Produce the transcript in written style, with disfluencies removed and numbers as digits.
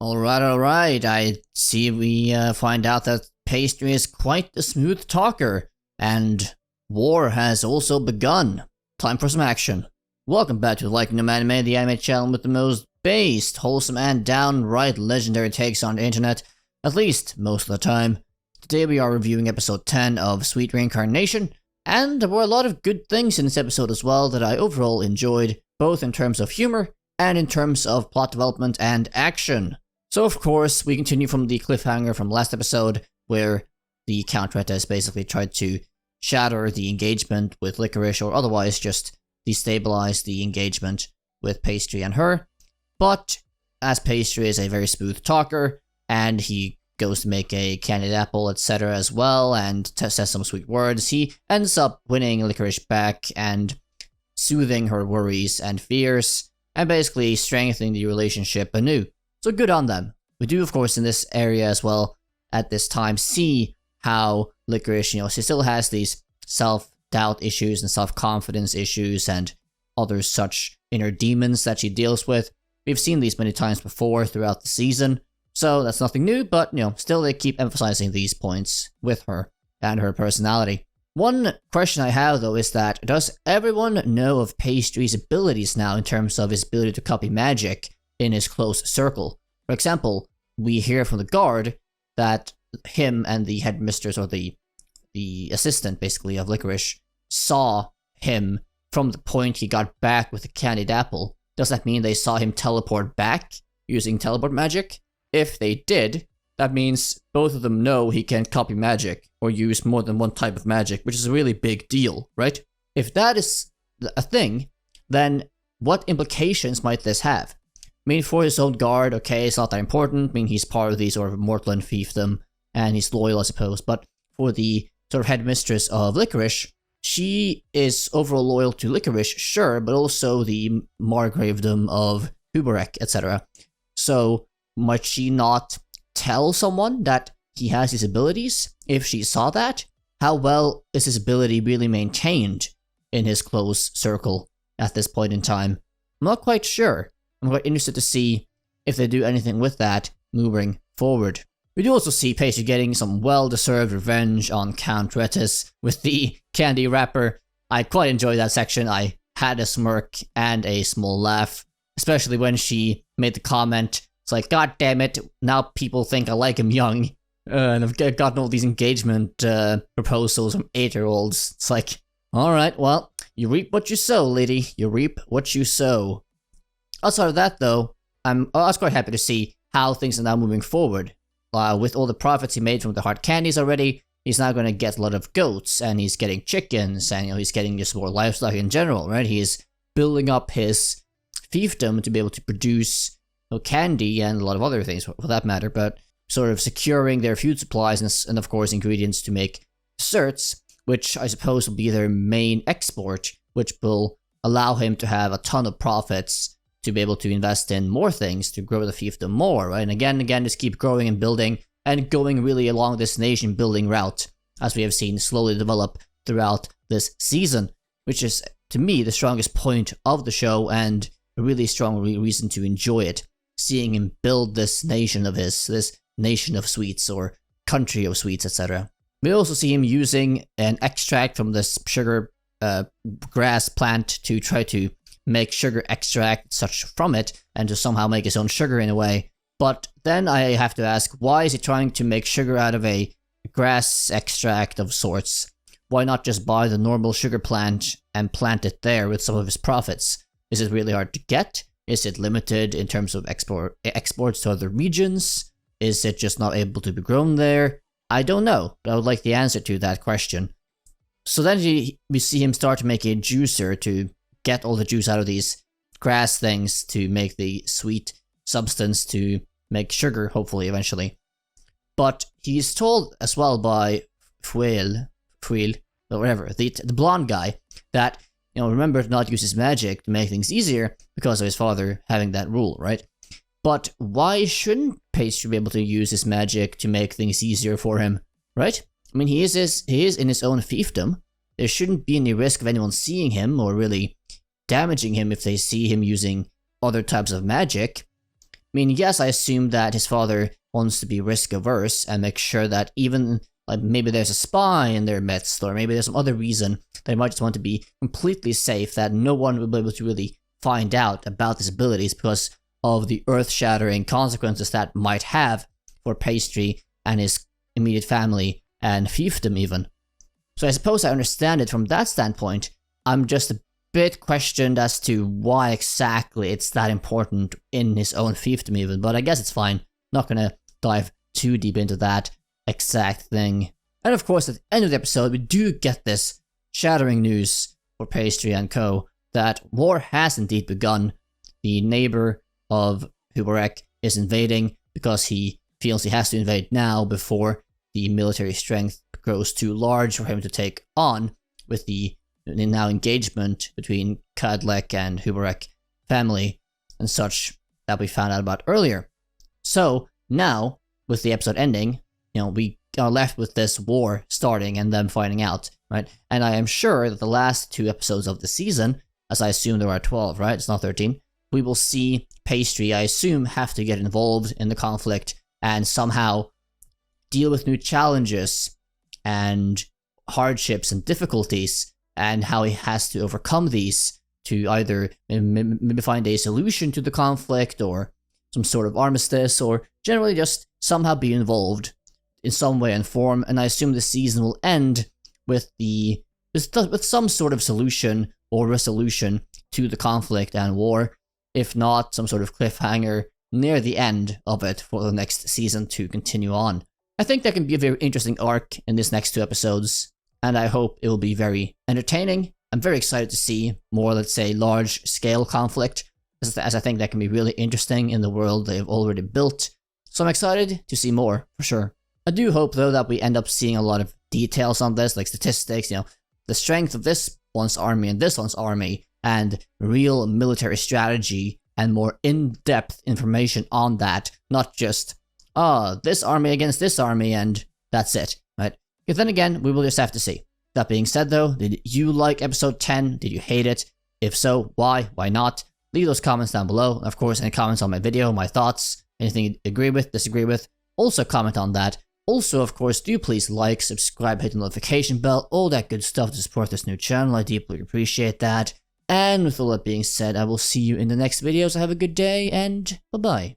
Alright. I see we find out that Pastry is quite a smooth talker, and war has also begun. Time for some action. Welcome back to VikingGnomeAnime, the anime channel with the most based, wholesome, and downright legendary takes on the internet, at least most of the time. Today we are reviewing episode 10 of Sweet Reincarnation, and there were a lot of good things in this episode as well that I overall enjoyed, both in terms of humor and in terms of plot development and action. So of course, we continue from the cliffhanger from last episode, where the Count Retes basically tried to shatter the engagement with Licorice, or otherwise just destabilize the engagement with Pastry and her. But as Pastry is a very smooth talker, and he goes to make a candied apple, etc. as well, and says some sweet words, he ends up winning Licorice back and soothing her worries and fears, and basically strengthening the relationship anew. So good on them. We do, of course, in this area as well, at this time, see how Licorice, she still has these self-doubt issues and self-confidence issues and other such inner demons that she deals with. We've seen these many times before throughout the season, so that's nothing new, but, still they keep emphasizing these points with her and her personality. One question I have, though, is that does everyone know of Pastry's abilities now in terms of his ability to copy magic in his close circle? For example, we hear from the guard that him and the headmistress, or the assistant basically of Licorice, saw him from the point he got back with the candied apple. Does that mean they saw him teleport back using teleport magic? If they did, that means both of them know he can copy magic or use more than one type of magic, which is a really big deal, right? If that is a thing, then what implications might this have? I mean, for his own guard, okay, it's not that important. I mean, he's part of the sort of Mortland fiefdom, and he's loyal, I suppose. But for the sort of headmistress of Licorice, she is overall loyal to Licorice, sure, but also the Margravedom of Huberek, etc. So, might she not tell someone that he has these abilities if she saw that? How well is his ability really maintained in his close circle at this point in time? I'm not quite sure. I'm quite interested to see if they do anything with that moving forward. We do also see Pastry getting some well-deserved revenge on Count Retes with the candy wrapper. I quite enjoyed that section. I had a smirk and a small laugh, especially when she made the comment, it's like, God damn it, now people think I like him young, and I've gotten all these engagement proposals from 8-year-olds. It's like, alright, well, you reap what you sow, lady. You reap what you sow. Outside of that, though, I was quite happy to see how things are now moving forward. With all the profits he made from the hard candies already, he's now going to get a lot of goats, and he's getting chickens, and he's getting just more livestock in general, right? He's building up his fiefdom to be able to produce candy and a lot of other things, for that matter, but sort of securing their food supplies and of course, ingredients to make desserts, which I suppose will be their main export, which will allow him to have a ton of profits to be able to invest in more things to grow the fiefdom more, right? And again, just keep growing and building and going really along this nation building route, as we have seen slowly develop throughout this season, which is, to me, the strongest point of the show and a really strong reason to enjoy it. Seeing him build this nation of his, this nation of sweets, or country of sweets, etc. We also see him using an extract from this sugar grass plant to try to make sugar extract such from it, and to somehow make his own sugar in a way. But then I have to ask, why is he trying to make sugar out of a grass extract of sorts? Why not just buy the normal sugar plant and plant it there with some of his profits? Is it really hard to get? Is it limited in terms of exports to other regions? Is it just not able to be grown there? I don't know, but I would like the answer to that question. So then we see him start to make a juicer to get all the juice out of these grass things to make the sweet substance to make sugar, hopefully, eventually. But he's told as well by Fuel, or whatever, the blonde guy, that, remember to not use his magic to make things easier because of his father having that rule, right? But why shouldn't Pastry be able to use his magic to make things easier for him, right? I mean, he is in his own fiefdom. There shouldn't be any risk of anyone seeing him or really damaging him if they see him using other types of magic. mean, yes, I assume that his father wants to be risk averse and make sure that even, like, maybe there's a spy in their midst, or maybe there's some other reason they might just want to be completely safe, that no one will be able to really find out about his abilities because of the earth-shattering consequences that might have for Pastry and his immediate family and fiefdom even. So I suppose I understand it from that standpoint. I'm just a bit questioned as to why exactly it's that important in his own fiefdom even, but I guess it's fine. Not gonna dive too deep into that exact thing. And of course, at the end of the episode, we do get this shattering news for Pastry and co. that war has indeed begun. The neighbor of Hubarek is invading because he feels he has to invade now before the military strength grows too large for him to take on, with the now engagement between Kadlec and Hubarek family and such that we found out about earlier. So now, with the episode ending, we are left with this war starting and them finding out, right? And I am sure that the last 2 episodes of the season, as I assume there are 12, right? It's not 13. We will see Pastry, I assume, have to get involved in the conflict and somehow deal with new challenges and hardships and difficulties, and how he has to overcome these to either maybe find a solution to the conflict or some sort of armistice, or generally just somehow be involved in some way and form. And I assume the season will end with some sort of solution or resolution to the conflict and war, if not some sort of cliffhanger near the end of it for the next season to continue on. I think that can be a very interesting arc in these next 2 episodes, and I hope it will be very entertaining. I'm very excited to see more, let's say, large-scale conflict, as I think that can be really interesting in the world they've already built. So I'm excited to see more, for sure. I do hope, though, that we end up seeing a lot of details on this, like statistics, the strength of this one's army and this one's army, and real military strategy, and more in-depth information on that, not just, this army against this army, and that's it, right? Because then again, we will just have to see. That being said, though, did you like episode 10? Did you hate it? If so, why? Why not? Leave those comments down below. And of course, any comments on my video, my thoughts, anything you agree with, disagree with, also comment on that. Also, of course, do please like, subscribe, hit the notification bell, all that good stuff to support this new channel. I deeply appreciate that. And with all that being said, I will see you in the next video, so have a good day, and bye-bye.